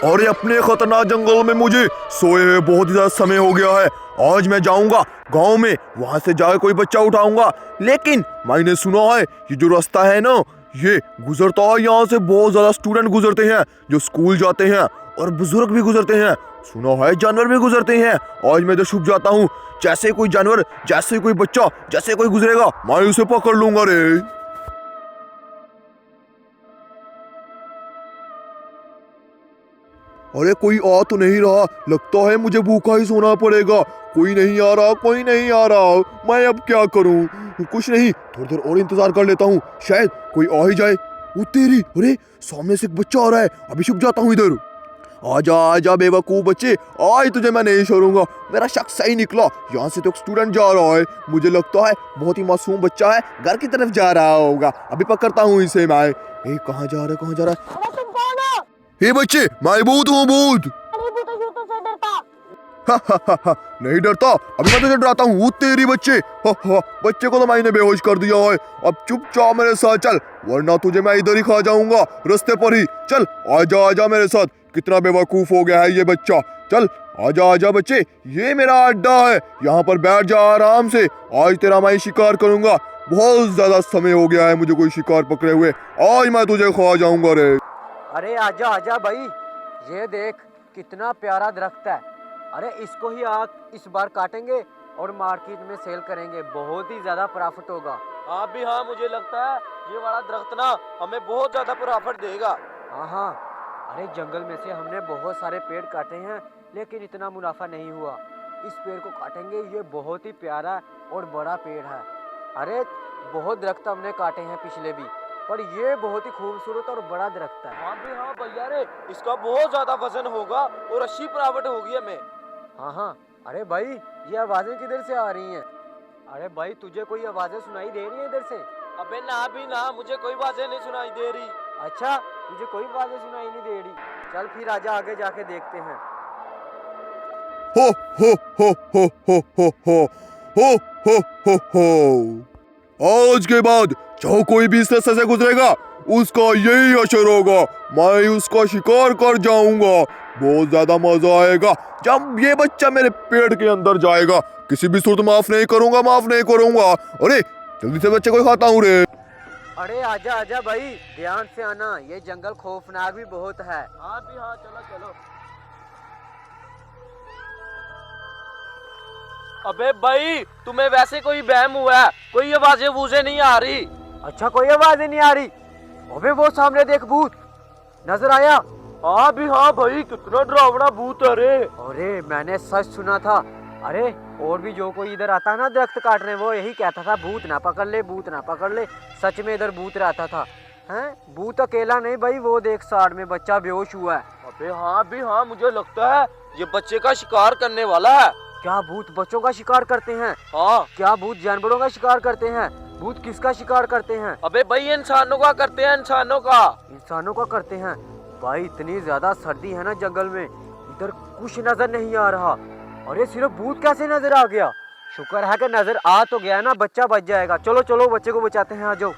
और अपने खतरनाक जंगल में मुझे सोए हुए बहुत ही ज्यादा समय हो गया है। आज मैं जाऊंगा गांव में, वहां से जाकर कोई बच्चा उठाऊंगा। लेकिन मैंने सुना है ये जो रास्ता है ना, ये गुजरता है, यहाँ से बहुत ज्यादा स्टूडेंट गुजरते हैं जो स्कूल जाते हैं, और बुजुर्ग भी गुजरते हैं, सुना है जानवर भी गुजरते हैं। आज मैं तो छुप जाता हूँ, जैसे कोई जानवर, जैसे कोई बच्चा, जैसे कोई गुजरेगा मैं उसे पकड़ लूंगा रे। अरे कोई आ तो नहीं रहा, लगता है मुझे भूखा ही सोना पड़ेगा। कोई नहीं आ रहा, कोई नहीं आ रहा, मैं अब क्या करूं? कुछ नहीं, थोड़ी देर और इंतजार कर लेता हूँ, शायद कोई आ ही जाए। वो तेरी, अरे सामने से एक बच्चा आ रहा है, अभी छुप जाता हूँ इधर। आजा आजा बेवकूफ बच्चे, आज तुझे मैं नहीं छोड़ूंगा। मेरा शक सही निकला, यहाँ से तो एक स्टूडेंट जा रहा है, मुझे लगता है बहुत ही मासूम बच्चा है, घर की तरफ जा रहा होगा। अभी पकड़ता हूँ इसे मैं। कहाँ जा रहा है, कहाँ जा रहा है? अरे तुम कौन हो? हे बच्चे, मैं भूत हूँ, भूत। अरे भूतों से डरता। नहीं डरता, अभी मैं तुझे डराता हूँ। वो तेरी बच्चे, बच्चे को तो मैंने बेहोश कर दिया है। अब चुपचाप मेरे साथ चल, वरना तुझे मैं इधर ही खा जाऊंगा, रास्ते पर ही। चल आजा आजा मेरे साथ। कितना बेवकूफ हो गया है ये बच्चा। चल आजा आजा बच्चे, ये मेरा अड्डा है, यहाँ पर बैठ जा आराम से। आज तेरा मैं शिकार करूंगा। बहुत ज्यादा समय हो गया है मुझे कोई शिकार पकड़े हुए, आज मैं तुझे खा जाऊंगा रे। अरे आजा आजा भाई, ये देख कितना प्यारा दरख्त है। अरे इसको ही आग इस बार काटेंगे और मार्केट में सेल करेंगे, बहुत ही ज्यादा प्रॉफिट होगा। हाँ भी हाँ, मुझे लगता है ये वाला दरख्त ना हमें बहुत ज्यादा प्रॉफिट देगा। हाँ हाँ, अरे जंगल में से हमने बहुत सारे पेड़ काटे हैं, लेकिन इतना मुनाफा नहीं हुआ। इस पेड़ को काटेंगे, ये बहुत ही प्यारा और बड़ा पेड़ है। अरे बहुत दरख्त हमने काटे हैं पिछले भी, पर ये बहुत ही खूबसूरत और बड़ा दरख्त है। हाँ भी हाँ भैया रे, इसका बहुत ज्यादा वजन होगा और अच्छी प्रॉफिट होगी हमें। हाँ हाँ, अरे भाई ये आवाजें किधर से आ रही हैं? अरे भाई तुझे कोई आवाजें सुनाई दे रही है इधर से? अबे ना भी ना, मुझे कोई आवाजें नहीं सुनाई दे रही। अच्छा, तुझे कोई आवाजें सुनाई नहीं दे रही? चल फिर आजा, आगे जाके देखते हैं। हो हो हो हो हो हो हो हो हो हो। आज के बाद जो कोई भी इस रास्ते से गुजरेगा उसका यही असर होगा, मैं उसका शिकार कर जाऊंगा। बहुत ज्यादा मजा आएगा जब ये बच्चा मेरे पेट के अंदर जाएगा। किसी भी सूरत माफ नहीं करूंगा, माफ नहीं करूंगा। अरे जल्दी से बच्चे को खाता हूँ रे। अरे आजा आजा भाई, ध्यान से आना, ये जंगल खौफनाक भी बहुत है। हाँ भी हाँ, चलो चलो। अबे भाई, तुम्हें वैसे कोई बहम हुआ है? कोई आवाजें वूजें नहीं आ रही? अच्छा कोई आवाजें नहीं आ रही? अबे वो सामने देख, भूत नजर आया? हाँ भी हाँ भाई, कितना डरावना भूत है रे। अरे मैंने सच सुना था। अरे और भी जो कोई इधर आता है ना दरख्त काटने, वो यही कहता था भूत ना पकड़ ले, भूत ना पकड़ ले। सच में इधर भूत रहता था। हैं, भूत अकेला नहीं भाई, वो देख साइड में बच्चा बेहोश हुआ है। अबे हाँ भी हाँ, मुझे लगता है ये बच्चे का शिकार करने वाला है। क्या भूत बच्चों का शिकार करते हैं? हाँ। क्या भूत जानवरों का शिकार करते हैं? भूत किसका शिकार करते हैं? अबे भाई इंसानों का करते हैं, इंसानों का। इंसानों का करते हैं? भाई इतनी ज्यादा सर्दी है ना जंगल में, इधर कुछ नजर नहीं आ रहा। अरे सिर्फ भूत कैसे नजर आ गया? शुक्र है कि नजर आ तो गया ना, बच्चा बच जाएगा। चलो चलो बच्चे को बचाते हैं, आ जाओ।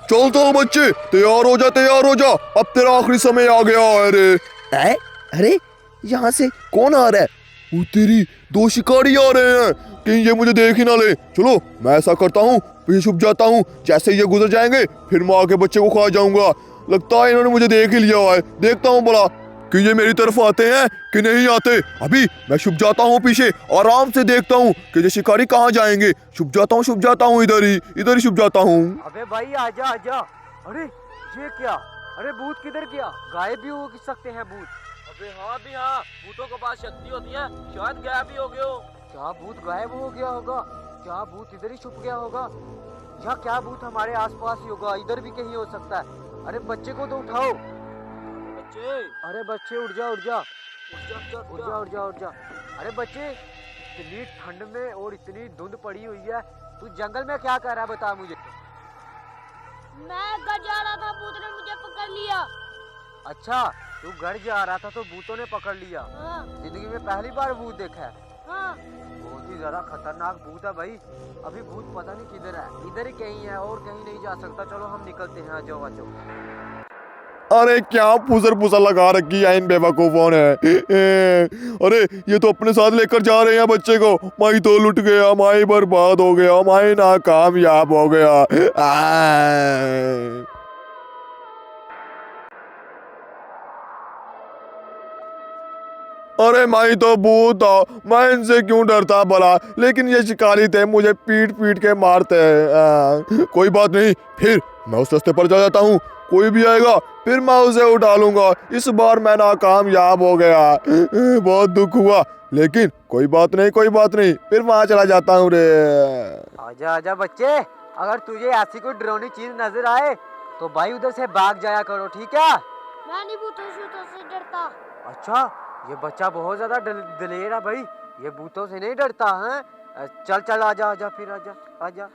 चलता हूँ बच्चे, तैयार हो जा, तैयार हो जा, अब तेरा आखिरी समय आ गया है रे। अरे यहाँ से कौन आ रहा है? वो तेरी, दो शिकारी आ रहे हैं, कहीं ये मुझे देख ही ना ले। चलो मैं ऐसा करता हूँ, पीछे छुप जाता हूँ, जैसे ये गुजर जाएंगे फिर मैं आके बच्चे को खा जाऊंगा। लगता है इन्होंने मुझे देख ही लिया है। देखता हूँ भला कि ये मेरी तरफ आते हैं कि नहीं आते। अभी मैं छुप जाता हूँ पीछे, आराम से देखता हूँ कि ये शिकारी कहाँ जाएंगे। छुप जाता हूँ इधर ही छुप जाता हूँ। अबे भाई आजा आजा। अरे ये क्या? अरे भूत किधर गया? गायब भी हो सकते हैं भूत। अबे हाँ भी हाँ, भूतों के पास शक्ति होती है, शायद गायब भी हो गए हो। क्या भूत गायब हो गया होगा? क्या भूत इधर ही छुप गया होगा? या क्या भूत हमारे आसपास ही होगा? इधर भी कहीं हो सकता है। अरे बच्चे को तो उठाओ। बच्चे, अरे बच्चे उठ जा उठ जा उठ जा, उठ जा, उठ जा उठ जा उठ जा। अरे बच्चे, इतनी ठंड में और इतनी धुंध पड़ी हुई है, तू जंगल में क्या कर रहा है बता मुझे। मैं घर जा रहा था, भूत ने मुझे पकड़ लिया। अच्छा, तू घर जा रहा था तो भूतों ने पकड़ लिया? हाँ जिंदगी में पहली बार भूत देखा है? हाँ। बहुत ही ही ज्यादा खतरनाक भूत है भाई। अभी भूत पता नहीं किधर है, इधर ही कहीं है और कहीं नहीं जा सकता। चलो हम निकलते हैं, आ जाओ आ जाओ। अरे क्या फुसर लगा रखी है इन बेवकूफों ने। अरे ये तो अपने साथ लेकर जा रहे हैं बच्चे को। माई तो लुट गया, माई बर्बाद हो गया, माई नाकामयाब हो गया। आ! अरे माई तो भूत था, मैं इनसे क्यों डरता भला, लेकिन ये शिकारी थे, मुझे पीट पीट के मारते हैं। कोई बात नहीं, फिर मैं उस रास्ते पर जा जाता हूँ, कोई भी आएगा फिर मैं उसे उठा लूंगा। इस बार मैं नाकामयाब हो गया, बहुत दुख हुआ, लेकिन कोई बात नहीं कोई बात नहीं, फिर वहां चला जाता हूँ रे। आजा आजा बच्चे, अगर तुझे ऐसी कोई डरावनी चीज नजर आए तो भाई उधर से भाग जाया करो, ठीक है? मैं नहीं भूतों शूतों से डरता। अच्छा, ये बच्चा बहुत ज्यादा दिलेर है भाई, ये भूतों से नहीं डरता है। चल चल आजा आजा, फिर आजा आजा।